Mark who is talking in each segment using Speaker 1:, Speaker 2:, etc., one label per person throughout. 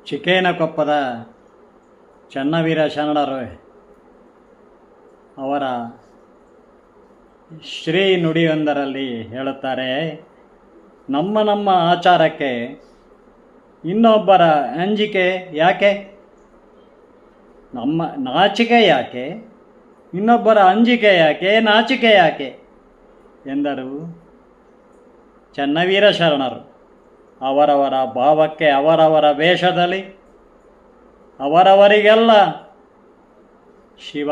Speaker 1: ಚಿಕ್ಕೇನಕೊಪ್ಪದ ಚನ್ನವೀರ ಶರಣರು ಅವರ ಶ್ರೀ ನುಡಿಯೊಂದರಲ್ಲಿ ಹೇಳುತ್ತಾರೆ, ನಮ್ಮ ಆಚಾರಕ್ಕೆ ಇನ್ನೊಬ್ಬರ ಅಂಜಿಕೆ ಯಾಕೆ, ನಮ್ಮ ನಾಚಿಕೆ ಯಾಕೆ, ಇನ್ನೊಬ್ಬರ ಅಂಜಿಕೆ ಯಾಕೆ, ನಾಚಿಕೆ ಯಾಕೆ ಎಂದರು ಚನ್ನವೀರ ಶರಣರು. ಅವರವರ ಭಾವಕ್ಕೆ ಅವರವರ ವೇಷದಲ್ಲಿ ಅವರವರಿಗೆಲ್ಲ ಶಿವ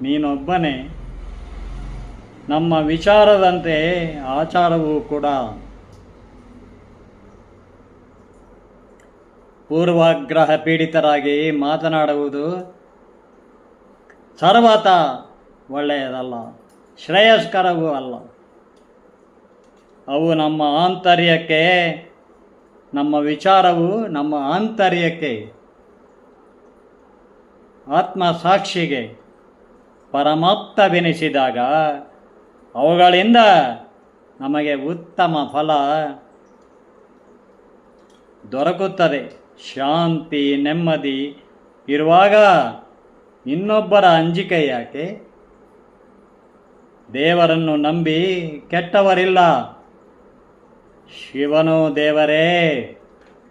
Speaker 1: ನೀನೊಬ್ಬನೇ. ನಮ್ಮ ವಿಚಾರದಂತೆ ಆಚಾರವೂ ಕೂಡ ಪೂರ್ವಾಗ್ರಹ ಪೀಡಿತರಾಗಿ ಮಾತನಾಡುವುದು ಸರ್ವತಾ ಒಳ್ಳೆಯದಲ್ಲ, ಶ್ರೇಯಸ್ಕರವೂ ಅಲ್ಲ. ಅವು ನಮ್ಮ ಆಂತರ್ಯಕ್ಕೆ, ನಮ್ಮ ವಿಚಾರವು ನಮ್ಮ ಆಂತರ್ಯಕ್ಕೆ, ಆತ್ಮಸಾಕ್ಷಿಗೆ ಪರಮಾಪ್ತವೆನಿಸಿದಾಗ ಅವುಗಳಿಂದ ನಮಗೆ ಉತ್ತಮ ಫಲ ದೊರಕುತ್ತದೆ. ಶಾಂತಿ ನೆಮ್ಮದಿ ಇರುವಾಗ ಇನ್ನೊಬ್ಬರ ಅಂಜಿಕೆ ಯಾಕೆ? ದೇವರನ್ನು ನಂಬಿ ಕೆಟ್ಟವರಿಲ್ಲ. ಶಿವನೂ ದೇವರೇ,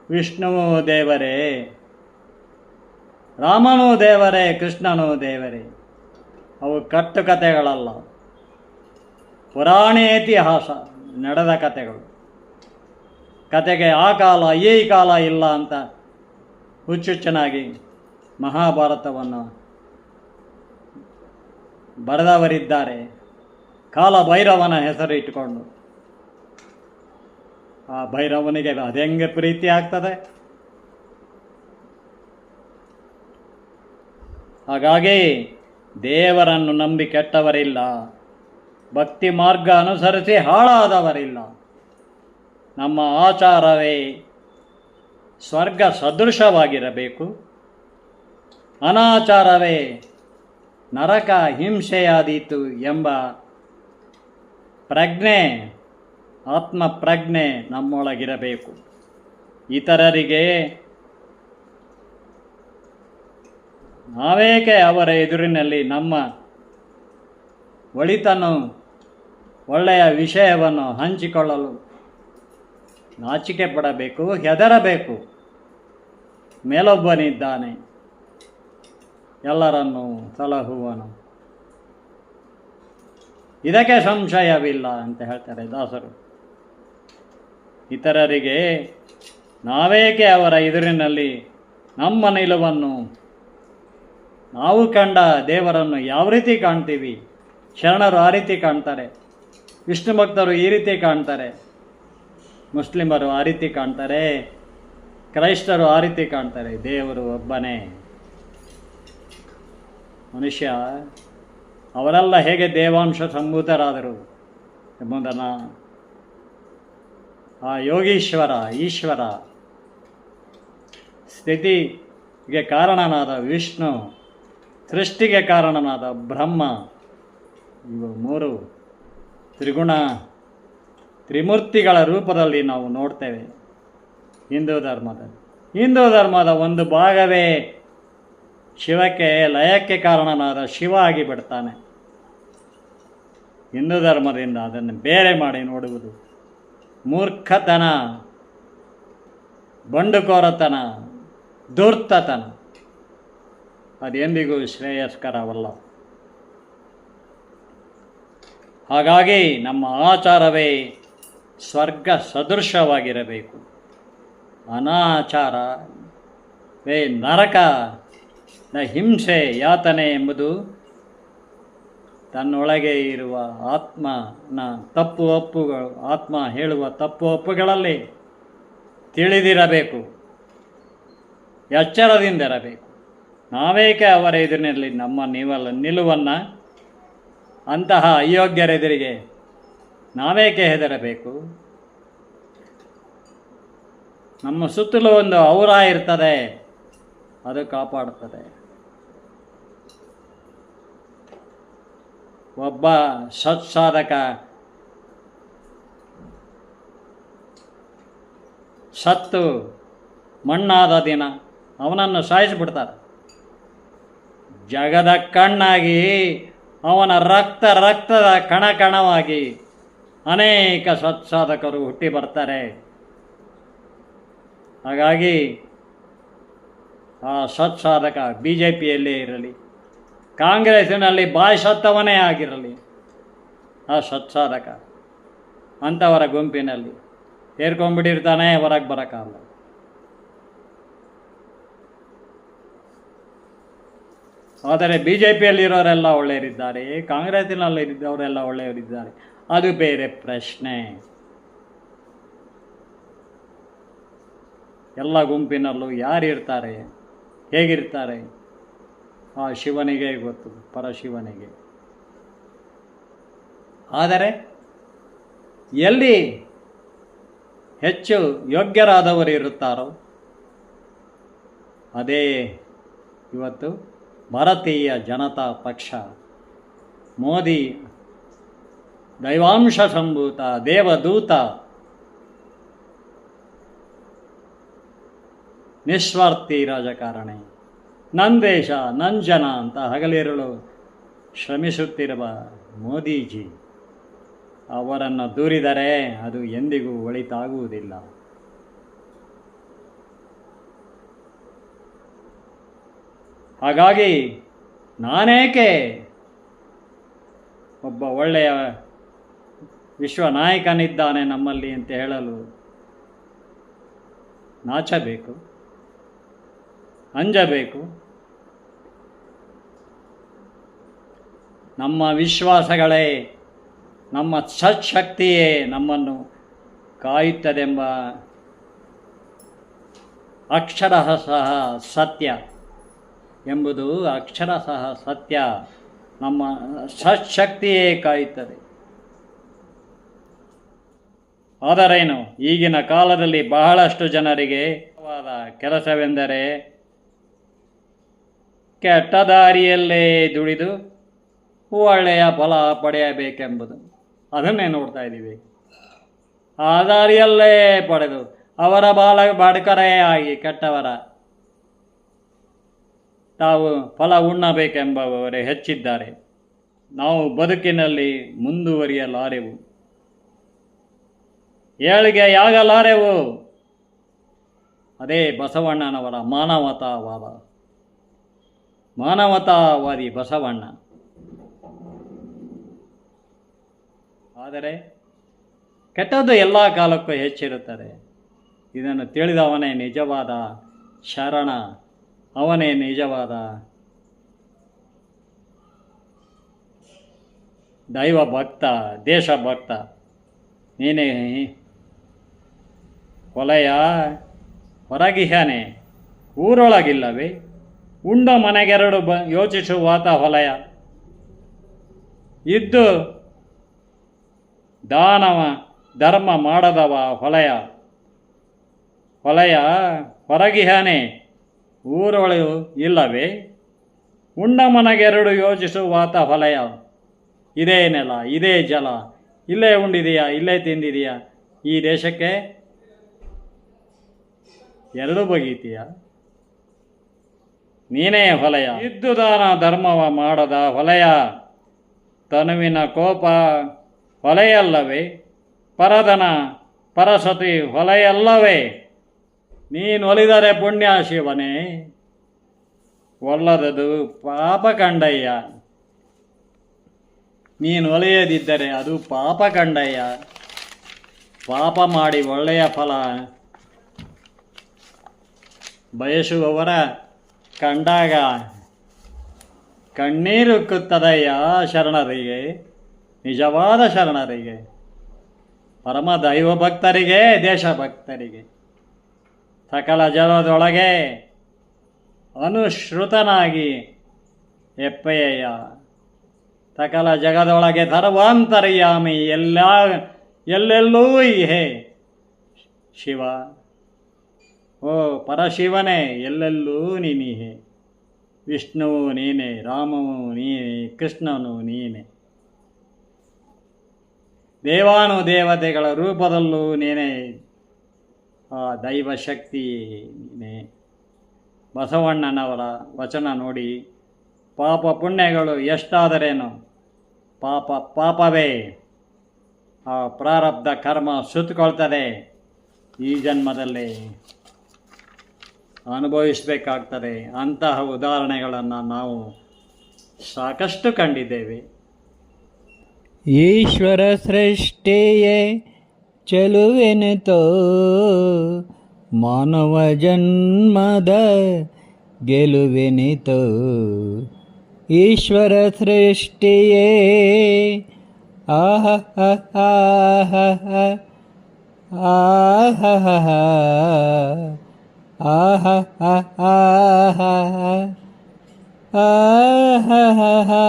Speaker 1: ವಿಷ್ಣುವೂ ದೇವರೇ, ರಾಮನೂ ದೇವರೇ, ಕೃಷ್ಣನೂ ದೇವರೇ. ಅವು ಕಟ್ಟುಕತೆಗಳಲ್ಲ, ಪುರಾಣೇತಿಹಾಸ ನಡೆದ ಕತೆಗಳು. ಕತೆಗೆ ಆ ಕಾಲ ಈ ಕಾಲ ಇಲ್ಲ ಅಂತ ಹುಚ್ಚುಚ್ಚನಾಗಿ ಮಹಾಭಾರತವನ್ನು ಬರೆದವರಿದ್ದಾರೆ. ಕಾಲ ಭೈರವನ ಹೆಸರು ಇಟ್ಟುಕೊಂಡು. ಆ ಭೈರವನಿಗೆ ಅದೆಂಗೆ ಪ್ರೀತಿ ಆಗ್ತದೆ? ಹಾಗಾಗಿ ದೇವರನ್ನು ನಂಬಿ ಕೆಟ್ಟವರಿಲ್ಲ, ಭಕ್ತಿ ಮಾರ್ಗ ಅನುಸರಿಸಿ ಹಾಳಾದವರಿಲ್ಲ. ನಮ್ಮ ಆಚಾರವೇ ಸ್ವರ್ಗ ಸದೃಶವಾಗಿರಬೇಕು, ಅನಾಚಾರವೇ ನರಕ ಹಿಂಸೆಯಾದೀತು ಎಂಬ ಪ್ರಜ್ಞೆ, ಆತ್ಮಪ್ರಜ್ಞೆ ನಮ್ಮೊಳಗಿರಬೇಕು. ಇತರರಿಗೆ ನಾವೇಕೆ ಅವರ ಎದುರಿನಲ್ಲಿ ನಮ್ಮ ಒಳಿತನ್ನು, ಒಳ್ಳೆಯ ವಿಷಯವನ್ನು ಹಂಚಿಕೊಳ್ಳಲು ನಾಚಿಕೆ ಪಡಬೇಕು, ಹೆದರಬೇಕು? ಮೇಲೊಬ್ಬನಿದ್ದಾನೆ, ಎಲ್ಲರನ್ನೂ ಸಲಹುವನು, ಇದಕ್ಕೆ ಸಂಶಯವಿಲ್ಲ ಅಂತ ಹೇಳ್ತಾರೆ ದಾಸರು. ಇತರರಿಗೆ ನಾವೇಕೆ ಅವರ ಎದುರಿನಲ್ಲಿ ನಮ್ಮ ನಿಲುವನ್ನು, ನಾವು ಕಂಡ ದೇವರನ್ನು ಯಾವ ರೀತಿ ಕಾಣ್ತೀವಿ? ಶರಣರು ಆ ರೀತಿ ಕಾಣ್ತಾರೆ, ವಿಷ್ಣು ಭಕ್ತರು ಈ ರೀತಿ ಕಾಣ್ತಾರೆ, ಮುಸ್ಲಿಮರು ಆ ರೀತಿ ಕಾಣ್ತಾರೆ, ಕ್ರೈಸ್ತರು ಆ ರೀತಿ ಕಾಣ್ತಾರೆ. ದೇವರು ಒಬ್ಬನೇ. ಮನುಷ್ಯ ಅವರೆಲ್ಲ ಹೇಗೆ ದೇವಾಂಶ ಸಂಭೂತರಾದರು ಎಂಬುದನ್ನು ಆ ಯೋಗೀಶ್ವರ, ಈಶ್ವರ, ಸ್ಥಿತಿಗೆ ಕಾರಣನಾದ ವಿಷ್ಣು, ಸೃಷ್ಟಿಗೆ ಕಾರಣನಾದ ಬ್ರಹ್ಮ, ಇವು ಮೂರು ತ್ರಿಗುಣ ತ್ರಿಮೂರ್ತಿಗಳ ರೂಪದಲ್ಲಿ ನಾವು ನೋಡ್ತೇವೆ ಹಿಂದೂ ಧರ್ಮದ ಒಂದು ಭಾಗವೇ ಶಿವಕ್ಕೆ, ಲಯಕ್ಕೆ ಕಾರಣನಾದ ಶಿವ ಆಗಿಬಿಡ್ತಾನೆ. ಹಿಂದೂ ಧರ್ಮದಿಂದ ಅದನ್ನು ಬೇರೆ ಮಾಡಿ ನೋಡುವುದು ಮೂರ್ಖತನ, ಬಂಡುಕೋರತನ, ಧೂರ್ತತನ. ಅದೆಂದಿಗೂ ಶ್ರೇಯಸ್ಕರವಲ್ಲ. ಹಾಗಾಗಿ ನಮ್ಮ ಆಚಾರವೇ ಸ್ವರ್ಗ ಸದೃಶವಾಗಿರಬೇಕು. ಅನಾಚಾರವೇ ನರಕ, ಹಿಂಸೆ, ಯಾತನೆ ಎಂಬುದು ತನ್ನೊಳಗೆ ಇರುವ ಆತ್ಮನ ತಪ್ಪು ಒಪ್ಪುಗಳು, ಆತ್ಮ ಹೇಳುವ ತಪ್ಪು ಒಪ್ಪುಗಳಲ್ಲಿ ತಿಳಿದಿರಬೇಕು, ಎಚ್ಚರದಿಂದಿರಬೇಕು. ನಾವೇಕೆ ಅವರ ಎದುರಿನಲ್ಲಿ ನಮ್ಮ ನಿಲುವನ್ನು ಅಂತಹ ಅಯೋಗ್ಯರೆದುರಿಗೆ ನಾವೇಕೆ ಹೆದರಬೇಕು? ನಮ್ಮ ಸುತ್ತಲೂ ಒಂದು ಔರ ಇರ್ತದೆ, ಅದು ಕಾಪಾಡುತ್ತದೆ. ಒಬ್ಬ ಸತ್ಸಾಧಕ ಸತ್ತು ಮಣ್ಣಾದ ದಿನ ಅವನನ್ನು ಸಾಯಿಸಿಬಿಡ್ತಾರೆ. ಜಗದ ಕಣ್ಣಾಗಿ ಅವನ ರಕ್ತದ ಕಣಕಣವಾಗಿ ಅನೇಕ ಸತ್ಸಾಧಕರು ಹುಟ್ಟಿ ಬರ್ತಾರೆ. ಹಾಗಾಗಿ ಆ ಸತ್ಸಾಧಕ BJPಯಲ್ಲೇ ಇರಲಿ, ಕಾಂಗ್ರೆಸ್ಸಿನಲ್ಲಿ ಬಾಯಿ ಸತ್ತವನೇ ಆಗಿರಲಿ, ಆ ಸತ್ಸಾಧಕ ಅಂಥವರ ಗುಂಪಿನಲ್ಲಿ ಸೇರ್ಕೊಂಡ್ಬಿಟ್ಟಿರ್ತಾನೆ, ಹೊರಗೆ ಬರೋಕ್ಕಾಗಲ್ಲ. ಆದರೆ BJPಯಲ್ಲಿರೋರೆಲ್ಲ ಒಳ್ಳೆಯವರಿದ್ದಾರೆ, ಕಾಂಗ್ರೆಸ್ಸಿನಲ್ಲಿದ್ದವರೆಲ್ಲ ಒಳ್ಳೆಯವರಿದ್ದಾರೆ, ಅದು ಬೇರೆ ಪ್ರಶ್ನೆ. ಎಲ್ಲ ಗುಂಪಿನಲ್ಲೂ ಯಾರಿರ್ತಾರೆ, ಹೇಗಿರ್ತಾರೆ, ಆ ಶಿವನಿಗೆ ಗೊತ್ತು, ಪರಶಿವನಿಗೆ. ಆದರೆ ಎಲ್ಲಿ ಹೆಚ್ಚು ಯೋಗ್ಯರಾದವರು ಇರುತ್ತಾರೋ ಅದೇ ಇವತ್ತು ಭಾರತೀಯ ಜನತಾ ಪಕ್ಷ. ಮೋದಿ ದೈವಾಂಶ ಸಂಭೂತ ದೇವದೂತ, ನಿಸ್ವಾರ್ಥಿ ರಾಜಕಾರಣಿ, ನನ್ನ ದೇಶ ನನ್ನ ಜನ ಅಂತ ಹಗಲಿರುಳು ಶ್ರಮಿಸುತ್ತಿರುವ ಮೋದಿಜಿ ಅವರನ್ನು ದೂರಿದರೆ ಅದು ಎಂದಿಗೂ ಒಳಿತಾಗುವುದಿಲ್ಲ. ಹಾಗಾಗಿ ನಾನೇಕೆ ಒಬ್ಬ ಒಳ್ಳೆಯ ವಿಶ್ವ ನಾಯಕನಿದ್ದಾನೆ ನಮ್ಮಲ್ಲಿ ಅಂತ ಹೇಳಲು ನಾಚಬೇಕು, ಅಂಜಬೇಕು. ನಮ್ಮ ವಿಶ್ವಾಸಗಳೇ, ನಮ್ಮ ಸತ್ಶಕ್ತಿಯೇ ನಮ್ಮನ್ನು ಕಾಯುತ್ತದೆಂಬ ಅಕ್ಷರಶಃ ಸತ್ಯ ಎಂಬುದು ಅಕ್ಷರಶಃ ಸತ್ಯ. ನಮ್ಮ ಸತ್ಶಕ್ತಿಯೇ ಕಾಯುತ್ತದೆ. ಆದರೇನು, ಈಗಿನ ಕಾಲದಲ್ಲಿ ಬಹಳಷ್ಟು ಜನರಿಗೆ ಕೆಲಸವೆಂದರೆ ಕೆಟ್ಟ ದಾರಿಯಲ್ಲೇ ದುಡಿದು ಒಳ್ಳೆಯ ಫಲ ಪಡೆಯಬೇಕೆಂಬುದು. ಅದನ್ನೇ ನೋಡ್ತಾ ಇದ್ದೀವಿ. ಆ ದಾರಿಯಲ್ಲೇ ಪಡೆದು ಅವರ ಬಾಡಕರೇ ಆಗಿ ಕೆಟ್ಟವರ ತಾವು ಫಲ ಉಣ್ಣಬೇಕೆಂಬವರೇ ಹೆಚ್ಚಿದ್ದಾರೆ. ನಾವು ಬದುಕಿನಲ್ಲಿ ಮುಂದುವರಿಯಲಾರೆವು, ಏಳಿಗೆಯಾಗಲಾರೆವು. ಅದೇ ಬಸವಣ್ಣನವರ ಮಾನವತಾವಾದ, ಮಾನವತಾವಾದಿ ಬಸವಣ್ಣ. ಆದರೆ ಕೆಟ್ಟದ್ದು ಎಲ್ಲ ಕಾಲಕ್ಕೂ ಹೆಚ್ಚಿರುತ್ತದೆ. ಇದನ್ನು ತಿಳಿದವನೇ ನಿಜವಾದ ಶರಣ, ಅವನೇ ನಿಜವಾದ ದೈವ ಭಕ್ತ, ದೇಶಭಕ್ತ. ನೀನೇ ಕೊಲೆಯ ಹೊರಗಿಹನೆ ಊರೊಳಗಿಲ್ಲವೇ, ಉಂಡ ಮನೆಗೆರಡು ಯೋಚಿಸುವಾತ ಹೊಲೆಯ, ಇದ್ದು ದಾನವ ಧರ್ಮ ಮಾಡದವ ಹೊಲೆಯ. ಹೊಲೆಯ ಹೊರಗಿಹನೆ ಊರೊಳು ಇಲ್ಲವೇ, ಉಂಡ ಮನೆಗೆರಡು ಯೋಚಿಸುವಾತ ಹೊಲೆಯ. ಇದೇ ನೆಲ, ಇದೇ ಜಲ, ಇಲ್ಲೇ ಉಂಡಿದೆಯಾ, ಇಲ್ಲೇ ತಿಂದಿದೆಯಾ, ಈ ದೇಶಕ್ಕೆ ಎರಡು ಬಗೀತೀಯ. ನೀನೇ ಹೊಲೆಯ, ಇದ್ದು ದಾನ ಧರ್ಮವ ಮಾಡದ ಹೊಲೆಯ. ತನುವಿನ ಕೋಪ ಹೊಲೆಯಲ್ಲವೇ, ಪರದನ ಪರಸತಿ ಹೊಲೆಯಲ್ಲವೇ. ನೀನೊಲಿದರೆ ಪುಣ್ಯ ಶಿವನೇ, ಒಲ್ಲದದು ಪಾಪ ಕಂಡಯ್ಯ. ನೀನು ಒಲೆಯದಿದ್ದರೆ ಅದು ಪಾಪ ಕಂಡಯ್ಯ. ಪಾಪ ಮಾಡಿ ಒಳ್ಳೆಯ ಫಲ ಬಯಸುವವರ ಕಂಡಾಗ ಕಣ್ಣೀರುಕ್ಕುತ್ತದಯ್ಯ ಶರಣರಿಗೆ, ನಿಜವಾದ ಶರಣರಿಗೆ, ಪರಮ ದೈವ ಭಕ್ತರಿಗೆ, ದೇಶಭಕ್ತರಿಗೆ. ಸಕಲ ಜಲದೊಳಗೆ ಅನುಶ್ರುತನಾಗಿ ಎಪ್ಪಯ್ಯ, ಸಕಲ ಜಗದೊಳಗೆ ಸರ್ವಾಂತರ್ಯಾಮಿ, ಎಲ್ಲೆಲ್ಲೂ ಹೇ ಶಿವ. ಓ ಪರಶಿವನೇ, ಎಲ್ಲೆಲ್ಲೂ ನೀನಿಹೆ. ವಿಷ್ಣುವು ನೀನೆ, ರಾಮವು ನೀನೆ, ಕೃಷ್ಣನು ನೀನೆ. ದೇವಾನುದೇವತೆಗಳ ರೂಪದಲ್ಲೂ ನೀನೇ, ಆ ದೈವಶಕ್ತಿ ನೀನೇ. ಬಸವಣ್ಣನವರ ವಚನ ನೋಡಿ, ಪಾಪ ಪುಣ್ಯಗಳು ಎಷ್ಟಾದರೇನು, ಪಾಪ ಪಾಪವೇ, ಆ ಪ್ರಾರಬ್ಧ ಕರ್ಮ ಸುತ್ತಕೊಳ್ತದೆ, ಈ ಜನ್ಮದಲ್ಲಿ ಅನುಭವಿಸಬೇಕಾಗ್ತದೆ. ಅಂತಹ ಉದಾಹರಣೆಗಳನ್ನು ನಾವು ಸಾಕಷ್ಟು ಕಂಡಿದ್ದೇವೆ.
Speaker 2: ಈಶ್ವರ ಸೃಷ್ಟಿಯೇ ಚೆಲುವೆನಿತೋ, ಮಾನವ ಜನ್ಮದ ಗೆಲುವೆನಿತೋ. ಈಶ್ವರ ಸೃಷ್ಟಿಯೇ ಆಹ ಆಹ ಆಹ ಆಹ ಆಹ ಆಹ